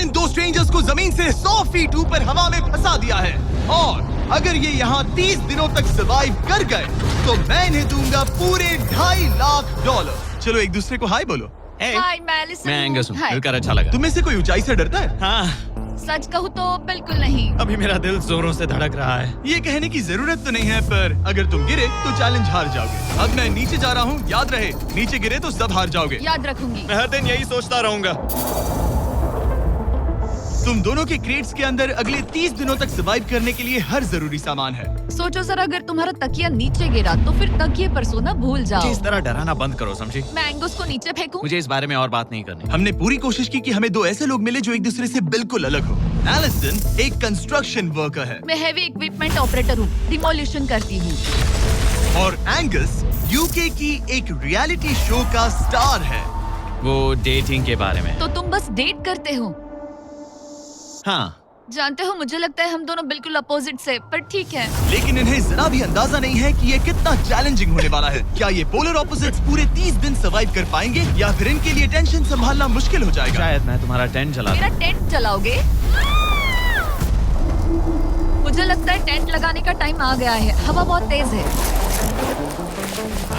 इन दो स्ट्रेंजर्स को जमीन से 100 फीट ऊपर हवा में फंसा दिया है और अगर ये यहाँ 30 दिनों तक सर्वाइव कर गए तो मैं इन्हें दूंगा पूरे $2.5 लाख। चलो एक दूसरे को हाय बोलो। हाय, मैं एलिसन मैं हूँ। एंगस हूँ, हाय। मिलकर अच्छा लगा। तुम में से कोई ऊंचाई से डरता है? हाँ, सच कहूँ तो बिल्कुल नहीं। अभी मेरा दिल जोरों से धड़क रहा है। ये कहने की जरूरत तो नहीं है, पर अगर तुम गिरे तो चैलेंज हार जाओगे। अब मैं नीचे जा रहा हूँ, याद रहे नीचे गिरे तो सब हार जाओगे। याद रखूंगी। मैं हर दिन यही सोचता रहूंगा। तुम दोनों के क्रेट्स के अंदर अगले 30 दिनों तक सर्वाइव करने के लिए हर जरूरी सामान है। सोचो सर, अगर तुम्हारा तकिया नीचे गिरा तो फिर तकिए पर सोना भूल मुझे जाओ। इस तरह डराना बंद करो, समझी? मैं एंगस को नीचे फेंकूं? मुझे इस बारे में और बात नहीं करनी। हमने पूरी कोशिश की कि हमें दो ऐसे लोग मिले जो एक दूसरे से बिल्कुल अलग हो। एलिसन एक कंस्ट्रक्शन वर्कर है मैं हेवी इक्विपमेंट ऑपरेटर हूँ, डिमोलिशन करती हूँ। और एंगस यूके की एक रियलिटी शो का स्टार है। वो डेटिंग के बारे में। तो तुम बस डेट करते हो? हाँ, जानते हो, मुझे लगता है हम दोनों बिल्कुल अपोजिट से, पर ठीक है। लेकिन इन्हें जरा भी अंदाजा नहीं है कि ये कितना चैलेंजिंग होने वाला है। क्या ये पोलर ऑपोजिट्स पूरे 30 दिन सर्वाइव कर पाएंगे या फिर इनके लिए टेंशन संभालना मुश्किल हो जाएगा? शायद मैं तुम्हारा टेंट जला मेरा टेंट जलाओगे? मुझे लगता है टेंट लगाने का टाइम आ गया है। हवा बहुत तेज है।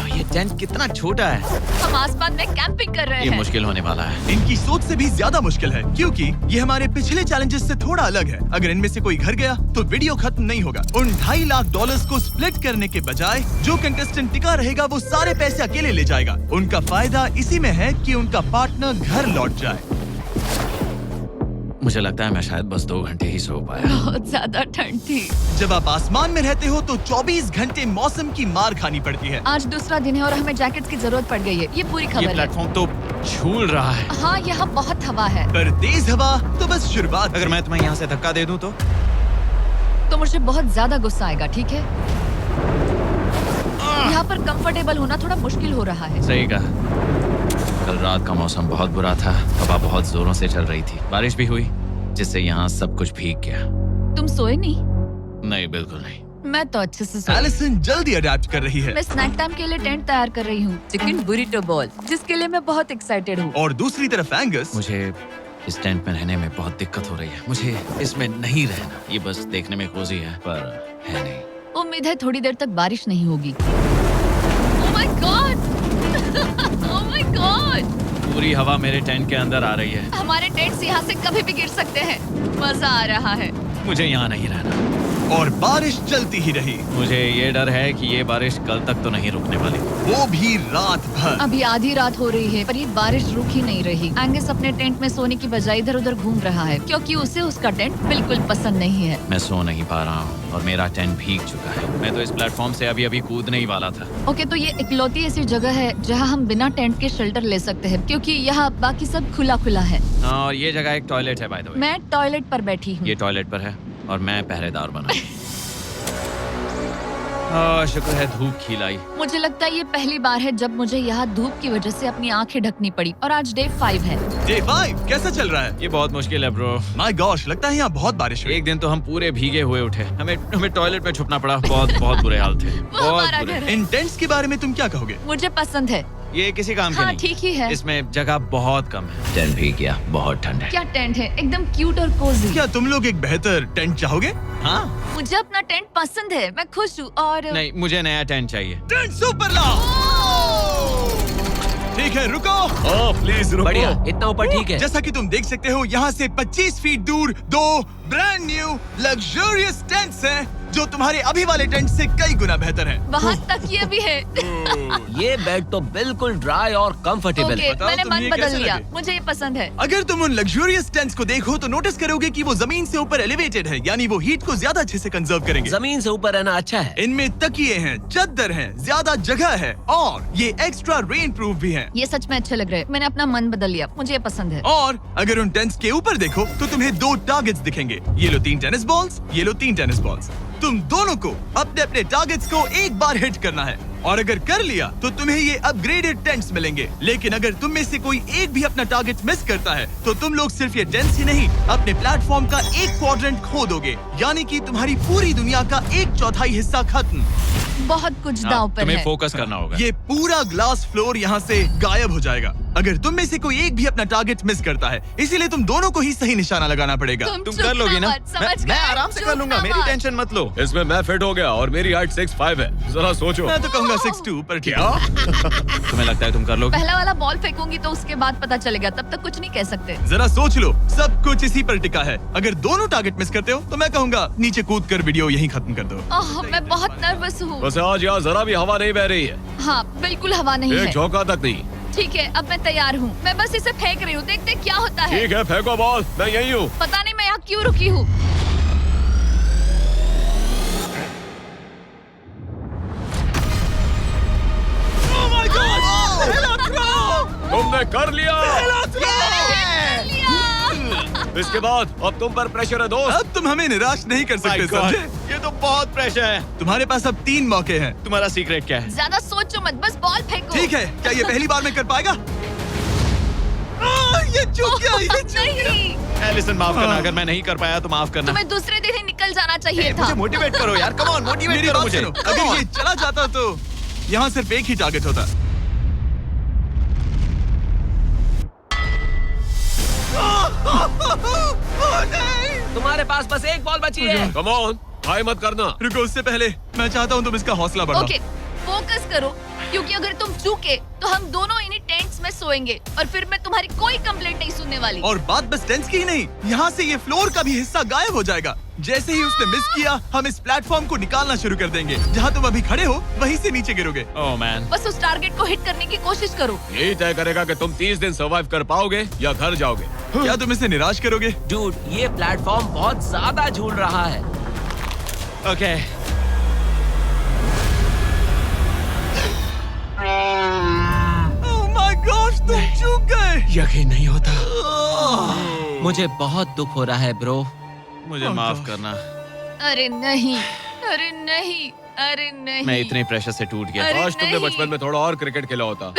ये टेंट कितना छोटा है। हम आसमान में कैंपिंग कर रहे ये हैं। मुश्किल होने वाला है। इनकी सोच से भी ज्यादा मुश्किल है क्योंकि ये हमारे पिछले चैलेंजेस से थोड़ा अलग है। अगर इनमें से कोई घर गया तो वीडियो खत्म नहीं होगा। उन $2.5 लाख को स्प्लिट करने के बजाय जो कंटेस्टेंट टिका रहेगा वो सारे पैसे अकेले ले जाएगा। उनका फायदा इसी में है कि उनका पार्टनर घर लौट जाए। मुझे लगता है मैं शायद बस 2 घंटे ही सो पाया। बहुत ज्यादा ठंड थी। जब आप आसमान में रहते हो तो 24 घंटे मौसम की मार खानी पड़ती है। आज दूसरा दिन है और हमें जैकेट्स की जरूरत पड़ गई है। ये पूरी ये खबर है। प्लेटफॉर्म तो झूल रहा है। हाँ, यहाँ बहुत हवा है। पर तेज हवा तो बस शुरुआत। अगर मैं तुम्हें यहाँ से धक्का दे दूं तो मुझे बहुत ज्यादा गुस्सा आएगा, ठीक है? यहाँ पर कंफर्टेबल होना थोड़ा मुश्किल हो रहा है। सही कहा। कल रात का मौसम बहुत बुरा था। हवा बहुत जोरों से चल रही थी। बारिश भी हुई जिससे यहाँ सब कुछ भीग गया। तुम सोए नहीं? नहीं, बिल्कुल नहीं। मैं तो अच्छे से सोई। एलिसन जल्दी अडेप्ट कर रही है मैं स्नैक टाइम के लिए टेंट तैयार कर रही हूँ, चिकन बुरिटो बॉल, जिसके लिए मैं बहुत एक्साइटेड हूँ। और दूसरी तरफ एंगस मुझे इस टेंट में रहने में बहुत दिक्कत हो रही है। मुझे इसमें नहीं रहना। ये बस देखने में कोजी है पर है नहीं। उम्मीद है थोड़ी देर तक बारिश नहीं होगी। Oh my God! Oh my God! पूरी हवा मेरे टेंट के अंदर आ रही है। हमारे टेंट्स यहाँ से कभी भी गिर सकते हैं। मजा आ रहा है। मुझे यहाँ नहीं रहना। और बारिश चलती ही रही, मुझे ये डर है कि ये बारिश कल तक तो नहीं रुकने वाली। वो भी रात भर। अभी आधी रात हो रही है पर ये बारिश रुक ही नहीं रही। एंगस अपने टेंट में सोने की बजाय इधर उधर घूम रहा है क्योंकि उसे उसका टेंट बिल्कुल पसंद नहीं है। मैं सो नहीं पा रहा हूँ और मेरा टेंट भीग चुका है। मैं तो इस प्लेटफॉर्म से अभी कूदने ही वाला था। ओके, तो ये इकलौती ऐसी जगह है जहाँ हम बिना टेंट के शेल्टर ले सकते हैं क्योंकि यहाँ बाकी सब खुला खुला है। और ये जगह एक टॉयलेट है बाय द वे। मैं टॉयलेट पर बैठी हूँ। ये टॉयलेट पर है और मैं पहरेदार बना। शुक्र है धूप खिलाई। मुझे लगता है ये पहली बार है जब मुझे यहाँ धूप की वजह से अपनी आंखें ढकनी पड़ी। और आज डे 5 है। डे 5 कैसा चल रहा है? ये बहुत मुश्किल है ब्रो। माय गॉश, लगता है यहाँ बहुत बारिश हुई। एक दिन तो हम पूरे भीगे हुए उठे। हमें टॉयलेट में छुपना पड़ा। बहुत बुरे हाल थे। वो हमारा बुरे। घर है। इन टेंट्स के बारे में तुम क्या कहोगे? मुझे पसंद है। ये किसी काम के हाँ, नहीं। ठीक ही है। इसमें जगह बहुत कम है। टेंट भीग गया। बहुत ठंड है। क्या टेंट है, एकदम क्यूट और कोजी। क्या तुम लोग एक बेहतर टेंट चाहोगे? हाँ? मुझे अपना टेंट पसंद है, मैं खुश हूँ। और नहीं, मुझे नया टेंट चाहिए। टेंट सुपर लाओ। ठीक है, रुको। ओह प्लीज रुको। बढ़िया, इतना ऊपर ठीक है। जैसा कि तुम देख सकते हो यहाँ से 25 फीट दूर 2 ब्रांड न्यू लग्जरियस टेंट्स हैं जो तुम्हारे अभी वाले टेंट से कई गुना बेहतर हैं। वहाँ तक ये भी है। ये बेड तो बिल्कुल ड्राई और कंफर्टेबल ओके, है। बताओ मैंने तुम्हें मन ये बदल कैसे लिया। लगे? मुझे ये पसंद है। अगर तुम उन लग्जरियस टेंट्स को देखो तो नोटिस करोगे कि वो जमीन से ऊपर एलिवेटेड है, यानी वो हीट को ज्यादा अच्छे से कंजर्व करेंगे। जमीन से ऊपर रहना अच्छा है। इनमें तकिए हैं, चद्दर हैं, ज्यादा जगह है और ये एक्स्ट्रा रेन प्रूफ भी हैं। ये सच में अच्छे लग रहे हैं। मैंने अपना मन बदल लिया, मुझे ये पसंद है। और अगर उन टेंट्स के ऊपर देखो तो तुम्हें 2 टारगेट्स दिखेंगे। ये लो 3 टेनिस बॉल्स, ये लो 3 टेनिस बॉल्स। तुम दोनों को अपने अपने टारगेट्स को एक बार हिट करना है और अगर कर लिया तो तुम्हें ये अपग्रेडेड टेंट्स मिलेंगे। लेकिन अगर तुम में से कोई एक भी अपना टारगेट मिस करता है तो तुम लोग सिर्फ ये टेंट्स ही नहीं, अपने प्लेटफॉर्म का एक क्वाड्रेंट खो दोगे, यानी कि तुम्हारी पूरी दुनिया का 1/4 हिस्सा खत्म। बहुत कुछ दांव पर तुम्हें है। फोकस करना होगा। ये पूरा ग्लास फ्लोर यहाँ से गायब हो जाएगा अगर तुम में से कोई एक भी अपना टारगेट मिस करता है, इसीलिए तुम दोनों को ही सही निशाना लगाना पड़ेगा। तुम चूकना कर लोगी ना? मत, समझ मैं गए? आराम से कर लूंगा, चूकना मेरी मत। टेंशन मत लो। इसमें मैं फिट हो गया और मेरी हाइट 6'5" है। जरा सोचो। मैं तो कहूँगा 6'2", पर क्या? तुम्हें लगता है तुम कर लोगे? पहला वाला बॉल फेंकूंगी तो उसके बाद पता चलेगा, तब तक कुछ नहीं कह सकते। जरा सोच लो, सब कुछ इसी पर टिका है। अगर दोनों टारगेट मिस करते हो तो मैं कहूँगा नीचे कूद कर वीडियो यहीं खत्म कर दो। ओह, मैं बहुत नर्वस हूँ। बस आज यहाँ जरा भी हवा नहीं बह रही है, हाँ, बिल्कुल हवा नहीं एक है। झोंका तक नहीं। ठीक है, अब मैं तैयार हूँ। मैं बस इसे फेंक रही हूँ, देखते हैं क्या होता है। ठीक है, फेंको बॉल, मैं यही हूँ। पता नहीं मैं यहाँ क्यों रुकी हूँ। तुमने कर लिया। लिया। इसके बाद अब तुम पर प्रेशर है दोस्त। अब तुम हमें निराश नहीं कर सकते, My God, समझे? ये तो बहुत प्रेशर है। तुम्हारे पास अब 3 मौके हैं। तुम्हारा सीक्रेट क्या है? ज्यादा सोचो मत, बस बॉल फेंको। ठीक है, क्या ये पहली बार में कर पाएगा? ये चूक गया, ये चूक गया। नहीं, एलिसन माफ करना, अगर मैं नहीं कर पाया तो माफ करना। तुम्हें दूसरे दिन ही निकल जाना चाहिए था। मुझे मोटिवेट करो यार, कम ऑन मोटिवेट मेरी करो बात मुझे। सुनो, अगर ये चला जाता तो यहाँ सिर्फ एक ही टारगेट होता। तुम्हारे पास बस एक बॉल बची है। कम ऑन, हाई मत करना। रुको, उससे पहले मैं चाहता हूँ तुम इसका हौसला बढ़ाओ। ओके, फोकस करो, क्योंकि अगर तुम चूके तो हम दोनों इन्हीं टेंट्स में सोएंगे और फिर मैं तुम्हारी कोई कंप्लेंट नहीं सुनने वाली। और बात बस टेंस की ही नहीं, यहाँ से ये फ्लोर का भी हिस्सा गायब हो जाएगा। जैसे ही उसने मिस किया, हम इस प्लेटफॉर्म को निकालना शुरू कर देंगे। जहाँ तुम अभी खड़े हो, वहीं से नीचे गिरोगे। ओह मैन, बस उस टारगेट को हिट करने की कोशिश करो। यही तय करेगा कि तुम 30 दिन सर्वाइव कर पाओगे या घर जाओगे। क्या तुम इसे निराश करोगे? डूड, ये प्लेटफॉर्म बहुत ज्यादा झूल रहा है। ओके। ओह माय गॉड, तुम चूक गए। यकीन नहीं होता। मुझे बहुत दुख हो रहा है ब्रो। मुझे माफ करना, अरे नहीं, अरे नहीं, अरे नहीं। मैं इतने प्रेशर से टूट गया। अरे काश तुमने नहीं। बचपन में थोड़ा और क्रिकेट खेला होता।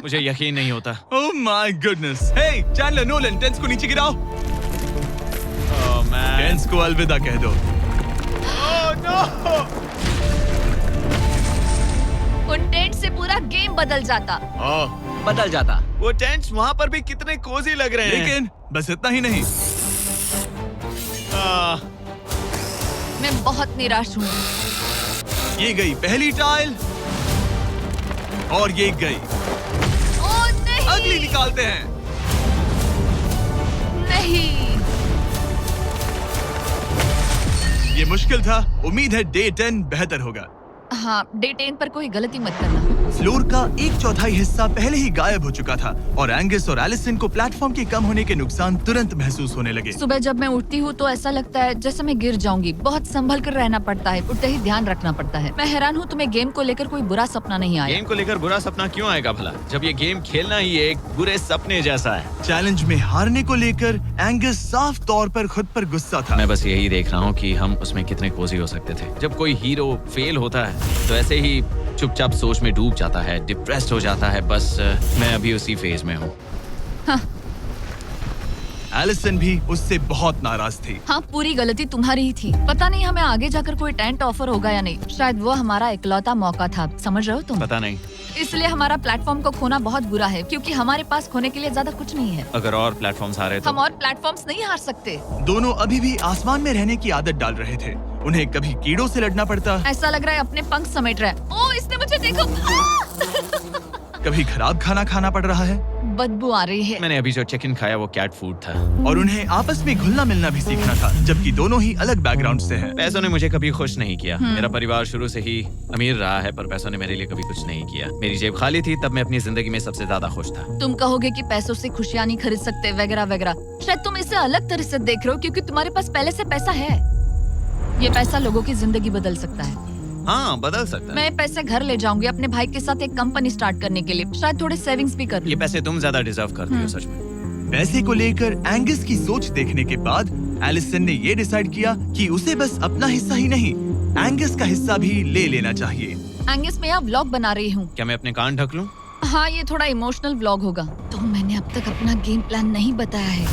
मुझे यकीन नहीं होता। Oh my goodness. Hey Chandler, Nolan, टेंस को नीचे गिराओ। ओह मैन, टेंस को अलविदा कह दो। उन टेंट से पूरा गेम बदल जाता। हाँ, बदल जाता। वो टेंट्स वहाँ पर भी कितने कोजी लग रहे हैं। लेकिन बस इतना ही नहीं, आह, मैं बहुत निराश हूँ। ये गई पहली टाइल और ये गई। ओह नहीं, अगली निकालते हैं। नहीं। ये मुश्किल था, उम्मीद है डे 10 बेहतर होगा। हाँ, डे 10 पर कोई गलती मत करना। फ्लोर का 1/4 हिस्सा पहले ही गायब हो चुका था और एंगस और एलिसन को प्लेटफॉर्म के कम होने के नुकसान तुरंत महसूस होने लगे। सुबह जब मैं उठती हूँ तो ऐसा लगता है जैसे मैं गिर जाऊंगी। बहुत संभल कर रहना पड़ता है, उठते ही ध्यान रखना पड़ता है। मैं हैरान हूँ तुम्हें गेम को लेकर कोई बुरा सपना नहीं आया। गेम को लेकर बुरा सपना क्यों आएगा भला, जब ये गेम खेलना ही एक बुरे सपने जैसा है। चैलेंज में हारने को लेकर एंगस साफ तौर पर खुद पर गुस्सा था। मैं बस यही देख रहा हूँ कि हम उसमें कितने कोजी हो सकते थे। जब कोई हीरो फेल होता है तो ऐसे ही चुपचाप सोच में डूब जाता है, डिप्रेस्ड हो जाता है। बस मैं अभी उसी फेज में हूँ। एलिसन भी उससे बहुत नाराज थी। हाँ, पूरी गलती तुम्हारी ही थी। पता नहीं हमें आगे जाकर कोई टेंट ऑफर होगा या नहीं। शायद वो हमारा इकलौता मौका था, समझ रहे हो तुम? पता नहीं, इसलिए हमारा प्लेटफॉर्म को खोना बहुत बुरा है, क्योंकि हमारे पास खोने के लिए ज्यादा कुछ नहीं है। अगर और प्लेटफॉर्म्स आ रहे तो हम और प्लेटफॉर्म्स नहीं हार सकते। दोनों अभी भी आसमान में रहने की आदत डाल रहे थे। उन्हें कभी कीड़ों से लड़ना पड़ता, ऐसा लग रहा है अपने पंख समेट रहा है। ओह, इसने मुझे देखो। कभी खराब खाना खाना पड़ रहा है बदबू आ रही है। मैंने अभी जो चिकन खाया वो कैट फूड था। और उन्हें आपस में घुलना मिलना भी सीखना था, जबकि दोनों ही अलग बैकग्राउंड से हैं। पैसों ने मुझे कभी खुश नहीं किया। मेरा परिवार शुरू से ही अमीर रहा है, पर पैसों ने मेरे लिए कभी कुछ नहीं किया। मेरी जेब खाली थी तब मैं अपनी जिंदगी में सबसे ज्यादा खुश था। तुम कहोगे कि पैसों से खुशियां नहीं खरीद सकते वगैरह वगैरह। शायद तुम इसे अलग तरह से देख रहे हो, क्योंकि तुम्हारे पास पहले से पैसा है। ये पैसा लोगों की जिंदगी बदल सकता है। हाँ, बदल सकता है। मैं पैसे घर ले जाऊंगी अपने भाई के साथ एक कंपनी स्टार्ट करने के लिए। शायद थोड़े सेविंग्स भी कर लूं। ये पैसे तुम ज्यादा डिजर्व करती हो सच में। पैसे को लेकर एंगस की सोच देखने के बाद एलिसन ने ये डिसाइड किया कि उसे बस अपना हिस्सा ही नहीं, एंगस का हिस्सा भी ले लेना चाहिए। एंगस मैं यहाँ व्लॉग बना रही हूँ। क्या मैं अपने कान ढक लूं? हाँ, ये थोड़ा इमोशनल व्लॉग होगा। तो मैंने अब तक अपना गेम प्लान नहीं बताया है।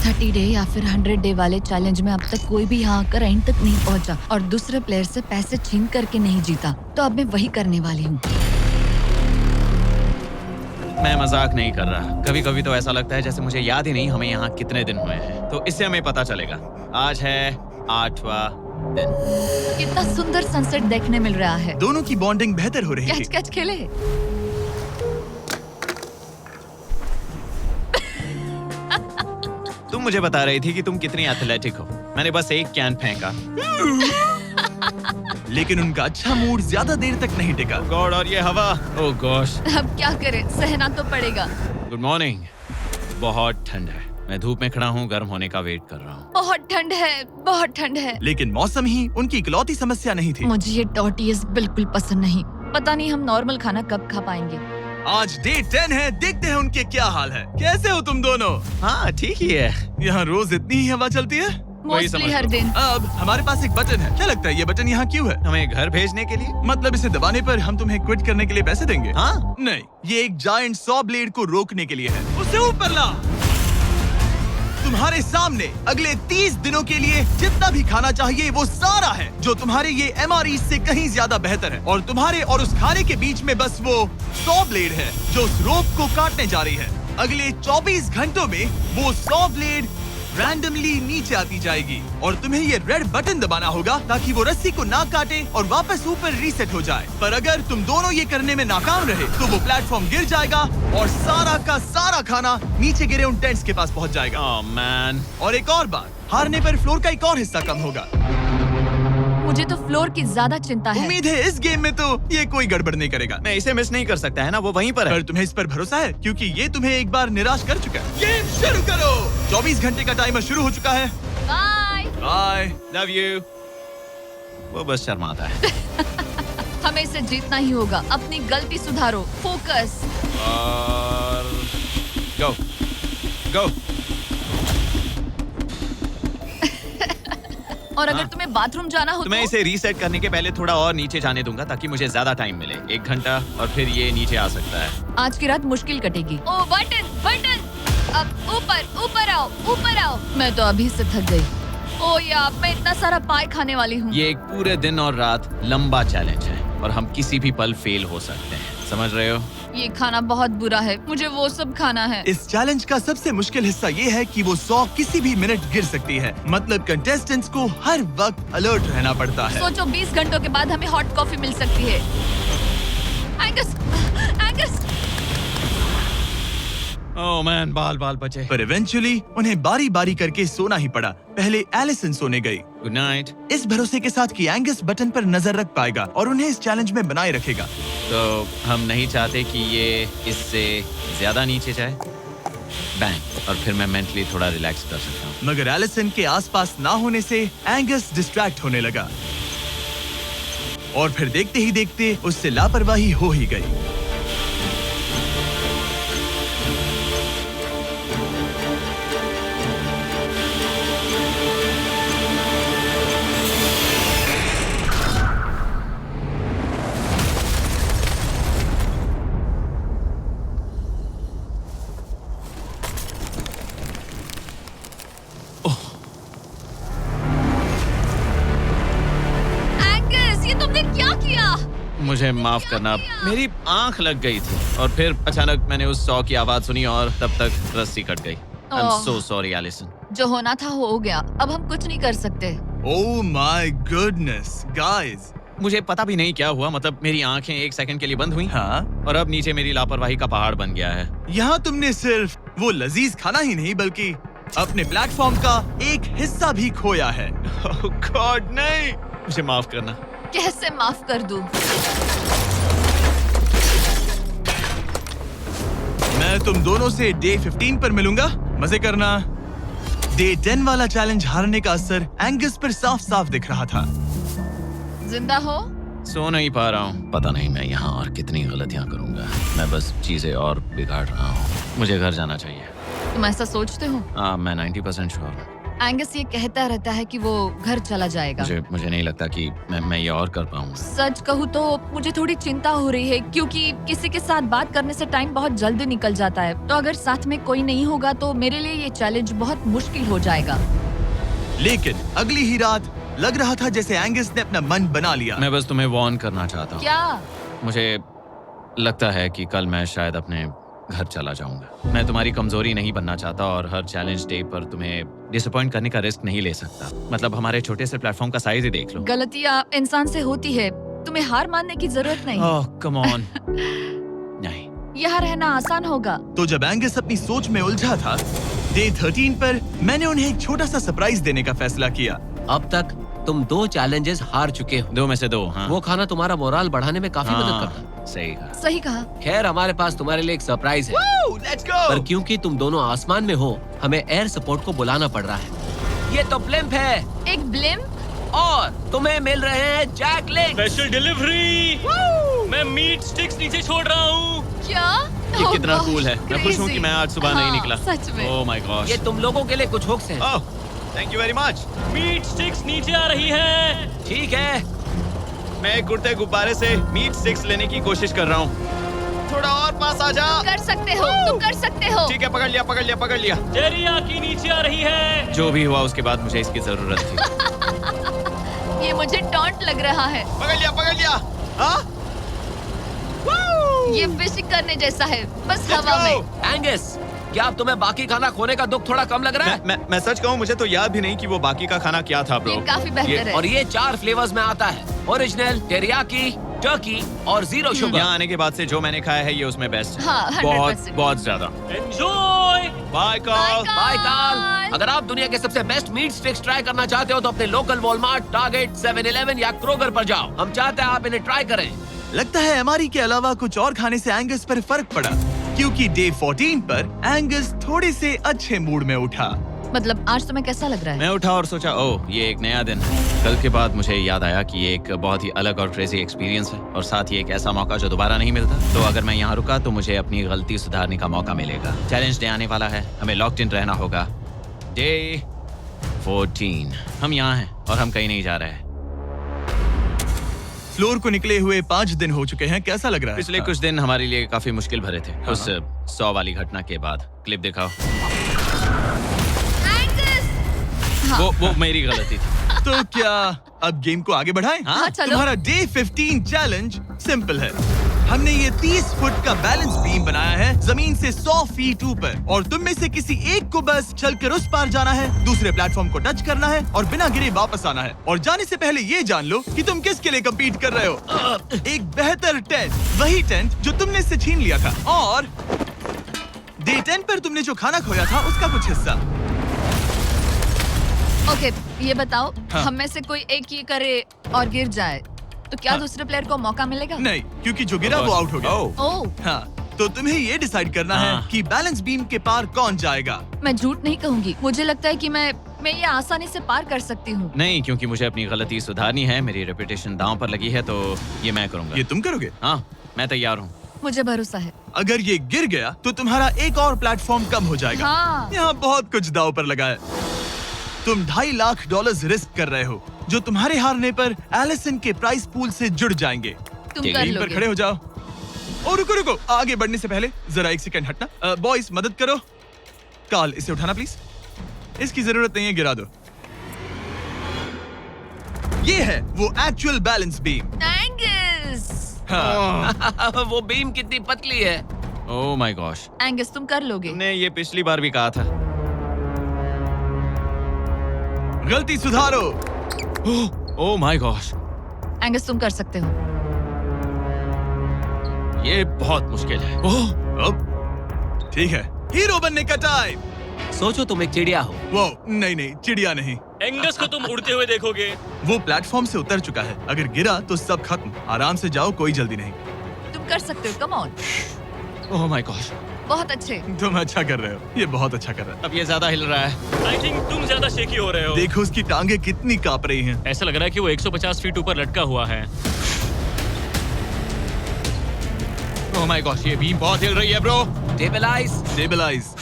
30 डे या फिर 100 डे वाले चैलेंज में अब तक कोई भी यहाँ आकर एंड तक नहीं पहुँचा और दूसरे प्लेयर से पैसे छीन करके नहीं जीता। तो अब मैं वही करने वाली हूँ। मैं मजाक नहीं कर रहा। कभी कभी तो ऐसा लगता है जैसे मुझे याद ही नहीं हमें यहाँ कितने दिन हुए हैं। तो इससे हमें पता चलेगा। आज है 8वां दिन। कितना सुंदर सनसेट देखने मिल रहा है। दोनों की बॉन्डिंग बेहतर हो रही कैच थी। कैच खेले। तुम मुझे बता रही थी कि तुम कितनी एथलेटिक हो। मैंने बस एक कैन फेंका। लेकिन उनका अच्छा मूड ज्यादा देर तक नहीं टिका। गॉड, और ये हवा। ओह गॉश। अब क्या करें, सहना तो पड़ेगा। Good morning. बहुत ठंड है। मैं धूप में खड़ा हूँ, गर्म होने का वेट कर रहा हूँ। बहुत ठंड है, बहुत ठंड है। लेकिन मौसम ही उनकी इकलौती समस्या नहीं थी। मुझे ये टॉर्टियस बिल्कुल पसंद नहीं। पता नहीं हम नॉर्मल खाना कब खा पाएंगे। आज डे 10 है, देखते हैं उनके क्या हाल है। कैसे हो तुम दोनों? हाँ ठीक ही है। यहाँ रोज इतनी ही हवा चलती है? वही मोस्टली समझ हर लो। दिन। अब हमारे पास एक बटन है। क्या लगता है ये बटन यहाँ क्यों है? हमें घर भेजने के लिए? मतलब इसे दबाने पर हम तुम्हें क्विट करने के लिए पैसे देंगे? हाँ। नहीं, ये एक जायंट सॉ ब्लेड को रोकने के लिए है। उसे ऊपर ला। तुम्हारे सामने अगले 30 दिनों के लिए जितना भी खाना चाहिए वो सारा है, जो तुम्हारे ये MRE से कहीं ज्यादा बेहतर है। और तुम्हारे और उस खाने के बीच में बस वो सॉ ब्लेड है जो उस रोप को काटने जा रही है। अगले 24 घंटों में वो सॉ ब्लेड रैंडमली नीचे आती जाएगी और तुम्हें ये रेड बटन दबाना होगा ताकि वो रस्सी को ना काटे और वापस ऊपर रीसेट हो जाए। पर अगर तुम दोनों ये करने में नाकाम रहे तो वो प्लेटफॉर्म गिर जाएगा और सारा का सारा खाना नीचे गिरे उन टेंट्स के पास पहुंच जाएगा। Oh man. और एक और बात, हारने पर फ्लोर का एक और हिस्सा कम होगा। मुझे तो फ्लोर की ज्यादा चिंता है। उम्मीद है इस गेम में तो ये कोई गड़बड़ नहीं करेगा। मैं इसे मिस नहीं कर सकता है ना, वो वहीं पर है। पर तुम्हें इस पर भरोसा है क्योंकि ये तुम्हें एक बार निराश कर चुका है। गेम शुरू करो। 24 घंटे का टाइमर शुरू हो चुका है। बाय। बाय। Love you. वो बस शर्माता है। हमें इसे जीतना ही होगा। अपनी गलती सुधारो। फोकस। और गो गो। और अगर हाँ। तुम्हें बाथरूम जाना हो तो मैं इसे रीसेट करने के पहले थोड़ा और नीचे जाने दूंगा ताकि मुझे ज्यादा टाइम मिले। 1 घंटा और फिर ये नीचे आ सकता है। आज की रात मुश्किल कटेगी। ओ बटन बटन। अब ऊपर ऊपर आओ, ऊपर आओ। मैं तो अभी से थक गई। ओ यार, मैं इतना सारा पाई खाने वाली हूँ। ये एक पूरे दिन और रात लंबा चैलेंज है और हम किसी भी पल फेल हो सकते हैं। समझ रहे हो? ये खाना बहुत बुरा है। मुझे वो सब खाना है। इस चैलेंज का सबसे मुश्किल हिस्सा ये है कि वो 100 किसी भी मिनट गिर सकती है। मतलब कंटेस्टेंट्स को हर वक्त अलर्ट रहना पड़ता है। सोचो 20 घंटों के बाद हमें हॉट कॉफी मिल सकती है। Angus, Angus. ओह मैन, बाल बाल बचे। पर इवेंचुअली उन्हें बारी बारी करके सोना ही पड़ा। पहले एलिसन सोने गई, गुड नाइट। इस भरोसे के साथ कि एंगस बटन पर नजर रख पाएगा और उन्हें इस चैलेंज में बनाए रखेगा। तो हम नहीं चाहते कि ये इससे ज्यादा नीचे जाए। बैंग। और फिर मैं मेंटली थोड़ा रिलैक्स कर सकता हूँ। मगर एलिसन के आसपास ना होने से एंगस डिस्ट्रैक्ट होने लगा और फिर देखते ही देखते उससे लापरवाही हो ही गई। एंगस, ये तुमने क्या किया? मुझे माफ करना, मेरी आंख लग गई थी और फिर अचानक मैंने उस 100 की आवाज सुनी और तब तक रस्सी कट गई। I am oh. So sorry Allison. जो होना था हो गया। अब हम कुछ नहीं कर सकते। ओह माय गुडनेस गाइस। मुझे पता भी नहीं क्या हुआ। मतलब मेरी आंखें 1 सेकंड के लिए बंद हुई हाँ, और अब नीचे मेरी लापरवाही का पहाड़ बन गया है। यहाँ तुमने सिर्फ वो लजीज खाना ही नहीं बल्कि अपने प्लेटफॉर्म का एक हिस्सा भी खोया है। ओह गॉड, नहीं। मुझे माफ करना। कैसे माफ कर दूं? मैं तुम दोनों से डे 15 पर मिलूंगा। मजे करना। डे 10 वाला चैलेंज हारने का असर एंगस पर साफ साफ दिख रहा था। जिंदा हो? सो नहीं पा रहा हूँ। पता नहीं मैं यहाँ और कितनी गलतियाँ करूँगा। मैं बस चीजें और बिगाड़ रहा हूँ। मुझे घर जाना चाहिए। तुम ऐसा सोचते हो? हाँ, मैं 90% श्योर हूँ। एंगस ये कहता रहता है कि वो घर चला जाएगा। मुझे नहीं लगता कि मैं ये और कर पाऊंगा। सच कहूँ तो मुझे थोड़ी चिंता हो रही है, क्योंकि किसी के साथ बात करने से टाइम बहुत जल्दी निकल जाता है। तो अगर साथ में कोई नहीं होगा तो मेरे लिए ये चैलेंज बहुत मुश्किल हो जाएगा। लेकिन अगली ही रात लग रहा था जैसे एंगस ने अपना मन बना लिया। मैं बस तुम्हें वार्न करना चाहता हूँ। क्या? मुझे लगता है कि कल मैं शायद अपने घर चला जाऊंगा। मैं तुम्हारी कमजोरी नहीं बनना चाहता और हर चैलेंज डे पर तुम्हें डिसअपॉइंट करने का रिस्क नहीं ले सकता। मतलब हमारे छोटे से प्लेटफॉर्म का साइज ही देख लो। गलतियाँ इंसान से होती है, तुम्हें हार मानने की जरूरत नहीं। ओह कम ऑन। नहीं, यहाँ रहना आसान होगा। तो जब एंगस अपनी सोच में उलझा था, डे 13 पर मैंने उन्हें एक छोटा सा सरप्राइज देने का फैसला किया। अब तक तुम 2 चैलेंजेस हार चुके हो। 2 में से 2। हाँ। वो खाना तुम्हारा मोराल बढ़ाने में काफी मदद हाँ, करता है। सही कहा। सही कहा। खैर हमारे पास तुम्हारे लिए एक सरप्राइज है। Let's go. पर क्योंकि तुम दोनों आसमान में हो, हमें एयर सपोर्ट को बुलाना पड़ रहा है। ये तो ब्लिम्प है एक ब्लिम? और तुम्हें मिल रहे हैं जैक लिंक्स। Special delivery. मैं मीट स्टिक्स नीचे छोड़ रहा हूँ। क्या? ये Oh कितना gosh, कूल है। मैं खुश हूँ कि मैं आज सुबह नहीं हाँ, निकला। सच में। Oh my gosh. ये तुम लोगों के लिए कुछ हुक्स हैं। Oh, thank you very much. Meat sticks नीचे आ रही है। ठीक है, मैं एक उड़ते गुब्बारे से मीट स्टिक्स लेने की कोशिश कर रहा हूँ। थोड़ा और पास आ जा। कर सकते हो, तुम कर सकते हो। ठीक है, पकड़ लिया, पकड़ लिया, पकड़ लिया। टेरियाकी नीचे आ रही है। जो भी हुआ उसके बाद मुझे इसकी जरूरत थी। ये मुझे टॉन्ट लग रहा है। पकड़ लिया, पकड़ लिया। हाँ? ये फिशिंग करने जैसा है, बस हवा में। एंगस, क्या अब तुम्हें बाकी खाना खोने का दुख थोड़ा कम लग रहा है? मैं सच कहूँ, मुझे तो याद भी नहीं कि वो बाकी का खाना क्या था, ब्रो। ये काफी बेहतर है। और ये 4 फ्लेवर्स में आता है, ओरिजिनल, टेरियाकी, टर्की और 0 शुगर। यहाँ आने के बाद से जो मैंने खाया है ये उसमें बेस्ट है। हाँ, 100%। बहुत ज्यादा। एंजॉय। Bye call. बाय काल। अगर आप दुनिया के सबसे बेस्ट मीट स्टिक्स ट्राई करना चाहते हो तो अपने लोकल वॉलमार्ट, टारगेट, 7-Eleven या क्रोगर पर जाओ। हम चाहते हैं आप इन्हें ट्राई करें। लगता है एमआरई के अलावा कुछ और खाने से एंगस पर फर्क पड़ा, क्योंकि डे 14 पर एंगस थोड़े से अच्छे मूड में उठा। मतलब आज तुम्हें कैसा लग रहा है? मैं उठा और सोचा ओह ये एक नया दिन है। कल के बाद मुझे याद आया कि ये एक बहुत ही अलग और क्रेजी एक्सपीरियंस है और साथ ही एक ऐसा मौका जो दोबारा नहीं मिलता। तो अगर मैं यहाँ रुका तो मुझे अपनी गलती सुधारने का मौका मिलेगा। चैलेंज डे आने वाला है, हमें लॉक्ड इन रहना होगा। डे 14 हम यहाँ हैं और हम कहीं नहीं जा रहे हैं। फ्लोर को निकले हुए 5 दिन हो चुके हैं। कैसा लग रहा है? पिछले कुछ दिन हमारे लिए काफी मुश्किल भरे थे। उस 100 वाली घटना के बाद। क्लिप दिखाओ। वो मेरी गलती थी। तो क्या अब गेम को आगे बढ़ाएं? हाँ, चलो। तुम्हारा डे 15 चैलेंज सिंपल है। हमने ये 30 फुट का बैलेंस बीम बनाया है जमीन से 100 फीट ऊपर, और तुम में से किसी एक को बस चलकर उस पार जाना है, दूसरे प्लेटफॉर्म को टच करना है और बिना गिरे वापस आना है। और जाने से पहले ये जान लो कि तुम किसके लिए कम्पीट कर रहे हो। एक बेहतर टेंट, वही टेंट जो तुमने इससे छीन लिया था, और डे 10 पर तुमने जो खाना खोया था उसका कुछ हिस्सा। ओके, ये बताओ, हाँ। हम में से कोई एक ये करे और गिर जाए तो क्या हाँ। दूसरे प्लेयर को मौका मिलेगा? नहीं, क्योंकि जो गिरा वो आउट हो गया। ओह, हाँ, तो तुम्हें ये डिसाइड करना है हाँ। कि बैलेंस बीम के पार कौन जाएगा। मैं झूठ नहीं कहूंगी, मुझे लगता है कि मैं ये आसानी से पार कर सकती हूँ। नहीं, क्योंकि मुझे अपनी गलती सुधारनी है। मेरी रेपुटेशन दांव पर लगी है तो ये मैं करूंगा। ये तुम करोगे? हाँ, मैं तैयार हूँ। मुझे भरोसा है। अगर ये गिर गया तो तुम्हारा एक और प्लेटफॉर्म कम हो जाएगा। हाँ। यहाँ बहुत कुछ दाव पर लगा है। तुम $2.5 लाख रिस्क कर रहे हो, जो तुम्हारे हारने पर एलिसन के प्राइस पूल से जुड़ जाएंगे। तुम ठीक कर है, टीम पर लोगे। खड़े हो जाओ। और रुको, आगे बढ़ने से पहले जरा 1 सेकंड हटना। बॉयज मदद करो। काल, इसे उठाना प्लीज। इसकी जरूरत नहीं है, गिरा दो। ये है वो एक्चुअल बैलेंस बीम। एंगस, हाँ। वो बीम कितनी पतली है। Oh my gosh. एंगस तुम कर लोगे। तुमने ये पिछली बार भी कहा था। गलती सुधारो। ओह माय गॉश, एंगस तुम कर सकते हो। ये बहुत मुश्किल है। अब ठीक है, हीरो बनने का टाइम। सोचो तुम एक चिड़िया हो। वो नहीं, चिड़िया नहीं। एंगस को तुम उड़ते हुए देखोगे। वो प्लेटफॉर्म से उतर चुका है। अगर गिरा तो सब खत्म। आराम से जाओ, कोई जल्दी नहीं। तुम कर सकते हो, come on. Oh my gosh, बहुत अच्छे। तुम अच्छा कर रहे हो, ये बहुत अच्छा कर रहा है। अब ये ज्यादा हिल रहा है। आई थिंक तुम ज्यादा शेकी हो रहे हो। देखो उसकी टांगे कितनी कांप रही हैं। ऐसा लग रहा है कि वो 150 फीट ऊपर लटका हुआ है। ओह माय गॉश, ये बीम बहुत हिल रही है bro. Stabilize. Stabilize.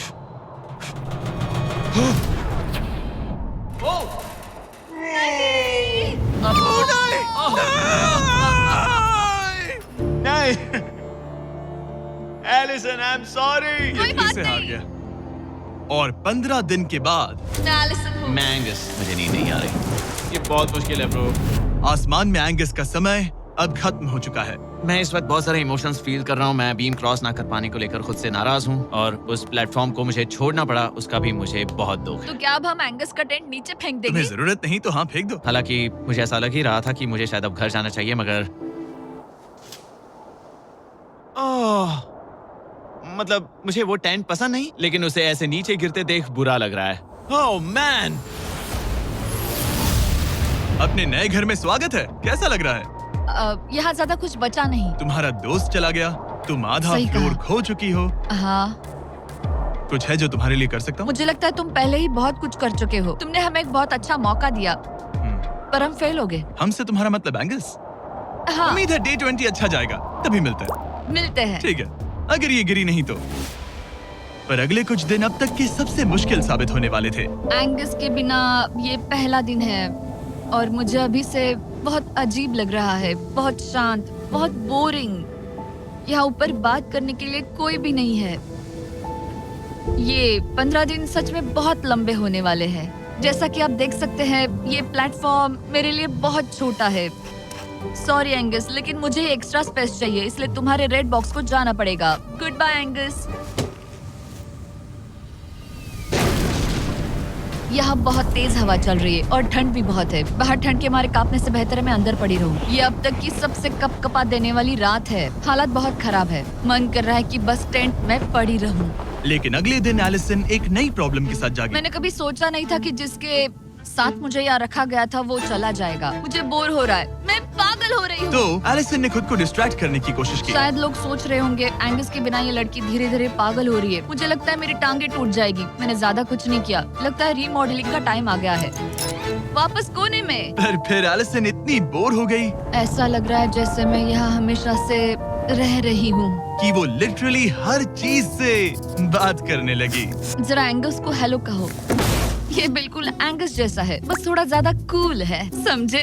Allison, I am sorry. कोई बात से हार नहीं। गया। और 15 दिन के बाद मैं एलिसन हूँ। मैं एंगस, मुझे नींद नहीं आ रही। ये बहुत मुश्किल है ब्रो। आसमान में एंगस का समय अब खत्म हो चुका है। मैं इस वक्त बहुत सारे इमोशंस फील कर रहा हूँ। मैं बीम क्रॉस ना कर पाने को लेकर खुद से नाराज हूँ और उस प्लेटफॉर्म को मुझे छोड़ना पड़ा, उसका भी मुझे बहुत दुख है। तो क्या अब हम एंगस का टेंट नीचे फेंक देंगे? तुम्हें जरूरत नहीं तो हाँ फेंक दो। हालांकि मुझे ऐसा लग ही रहा था कि मुझे शायद अब घर जाना चाहिए, मगर मतलब मुझे वो टेंट पसंद नहीं, लेकिन उसे ऐसे नीचे गिरते देख बुरा लग रहा है। ओह मैन, अपने नए घर में स्वागत है। कैसा लग रहा है? यहाँ ज्यादा कुछ बचा नहीं। तुम्हारा दोस्त चला गया, तुम आधा सही कहा। फ्लोर खो चुकी हो। हाँ, कुछ है जो तुम्हारे लिए कर सकता हूँ? मुझे लगता है तुम पहले ही बहुत कुछ कर चुके हो। तुमने हमें एक बहुत अच्छा मौका दिया, हम्म, पर हम फेल हो गए। हमसे तुम्हारा मतलब एंगस? हाँ, उम्मीद है डे 20 अच्छा जाएगा, तभी मिलते हैं। मिलते हैं। ठीक है, अगर ये गिरी नहीं तो। पर अगले कुछ दिन अब तक के सबसे मुश्किल साबित होने वाले थे। एंगस के बिना ये पहला दिन है और मुझे अभी से बहुत अजीब लग रहा है, बहुत शांत, बहुत बोरिंग। यहाँ ऊपर बात करने के लिए कोई भी नहीं है। ये 15 दिन सच में बहुत लंबे होने वाले हैं। जैसा कि आप देख सकते हैं, ये प्लेटफॉर्म मेरे लिए बहुत छोटा है। सॉरी एंगस, लेकिन मुझे एक्स्ट्रा स्पेस चाहिए, इसलिए तुम्हारे रेड बॉक्स को जाना पड़ेगा। Goodbye Angus. यहाँ बहुत तेज हवा चल रही है और ठंड भी बहुत है। बाहर ठंड के मारे कांपने से बेहतर है मैं अंदर पड़ी रहूं। ये अब तक की सबसे कपकपा देने वाली रात है। हालात बहुत खराब है। मन कर रहा है कि बस टेंट में पड़ी रहूं। लेकिन अगले दिन एलिसन एक नई प्रॉब्लम के साथ जागी। मैंने कभी सोचा नहीं था कि जिसके साथ मुझे यहाँ रखा गया था वो चला जाएगा। मुझे बोर हो रहा है, मैं पागल हो रही हूँ। तो एलिसन ने खुद को डिस्ट्रैक्ट करने की कोशिश की। शायद लोग सोच रहे होंगे एंगस के बिना ये लड़की धीरे धीरे पागल हो रही है। मुझे लगता है मेरी टांगे टूट जाएगी। मैंने ज्यादा कुछ नहीं किया। लगता है रीमॉडलिंग का टाइम आ गया है। वापस कोने में। पर फिर एलिसन इतनी बोर हो गई ऐसा लग रहा है जैसे मैं यहाँ हमेशा से रह रही हूँ। कि वो लिटरली हर चीज से बात करने लगी। जरा एंगस को हेलो कहो। ये बिल्कुल एंगस जैसा है, बस थोड़ा ज्यादा कूल है, समझे?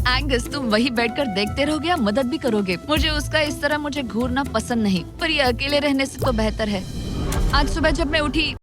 एंगस, तुम वही बैठकर देखते रहोगे या मदद भी करोगे? मुझे उसका इस तरह मुझे घूरना पसंद नहीं, पर ये अकेले रहने से तो बेहतर है। आज सुबह जब मैं उठी